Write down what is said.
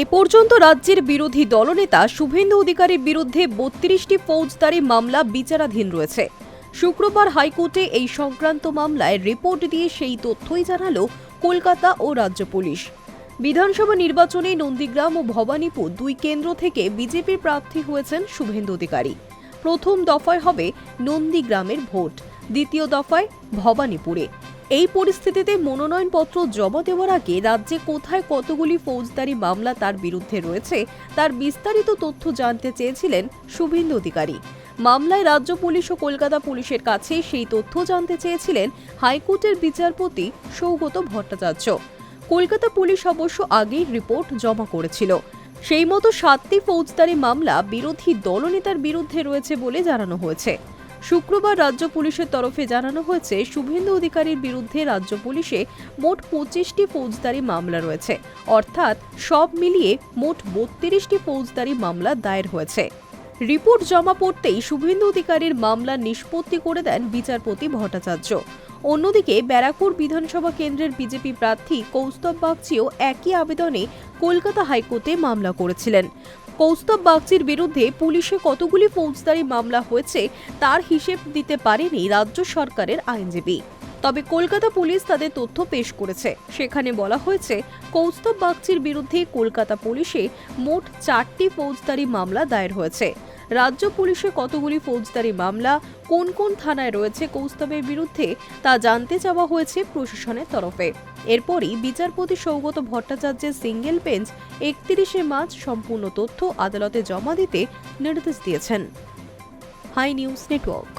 এ পর্যন্ত রাজ্যের বিরোধী দলনেতা শুভেন্দু অধিকারীর বিরুদ্ধে ৩২টি ফৌজদারি মামলা বিচারাধীন রয়েছে। শুক্রবার হাইকোর্টে এই সংক্রান্ত মামলায় রিপোর্ট দিয়ে সেই তথ্যই জানালো কলকাতা ও রাজ্য পুলিশ। বিধানসভা নির্বাচনে নন্দীগ্রাম ও ভবানীপুর দুই কেন্দ্র থেকে বিজেপির প্রার্থী হয়েছেন শুভেন্দু অধিকারী। প্রথম দফায় হবে নন্দীগ্রামের ভোট, দ্বিতীয় দফায় ভবানীপুরে। এই পরিস্থিতিতে মনোনয়নপত্র জমা দেওয়ার আগে রাজ্যে কোথায় কতগুলি ফৌজদারি মামলা তার বিরুদ্ধে রয়েছে তার বিস্তারিত তথ্য জানতে চেয়েছিলেন শুভেন্দু অধিকারী। মামলায় রাজ্য পুলিশ ও কলকাতা পুলিশের কাছে সেই তথ্য জানতে চেয়েছিলেন হাইকোর্টের বিচারপতি সৌগত ভট্টাচার্য। কলকাতা পুলিশ অবশ্য আগেই রিপোর্ট জমা করেছিল। সেই মতো 7টি ফৌজদারি মামলা বিরোধী দলনেতার বিরুদ্ধে রয়েছে বলে জানানো হয়েছে। শুক্রবার রাজ্য পুলিশের তরফে জানানো হয়েছে শুভেন্দু অধিকারীর বিরুদ্ধে রাজ্য পুলিশে মোট 25টি ফৌজদারি মামলা রয়েছে, অর্থাৎ সব মিলিয়ে মোট 32টি ফৌজদারি মামলা দায়ের হয়েছে। রিপোর্ট জমা পড়তেই শুভেন্দু অধিকারীর মামলা নিষ্পত্তি করে দেন বিচারপতি ভট্টাচার্য। অন্যদিকে ব্যারাকপুর বিধানসভা কেন্দ্রের বিজেপি প্রার্থী কৌস্তব বাগচিও একই আবেদনে কলকাতা হাইকোর্টে মামলা করেছিলেন। কৌস্তব বাগচির বিরুদ্ধে পুলিশে কতগুলি ফৌজদারি মামলা হয়েছে তার হিসেব দিতে পারেনি রাজ্য সরকারের আইনজীবী। তবে কলকাতা পুলিশ তাদের তথ্য পেশ করেছে। সেখানে বলা হয়েছে কৌস্তব বাগচির বিরুদ্ধে কলকাতা পুলিশে মোট 4টি ফৌজদারি মামলা দায়ের হয়েছে। রাজ্য পুলিশে কতগুলি ফৌজদারি মামলা কোন কোন থানায় রয়েছে কৌস্তবের বিরুদ্ধে তা জানতে চাওয়া হয়েছে প্রশাসনের তরফে। এরপরই বিচারপতি সৌগত ভট্টাচার্যের সিঙ্গেল বেঞ্চ 31শে মার্চ সম্পূর্ণ তথ্য আদালতে জমা দিতে নির্দেশ দিয়েছেন। Hi news network.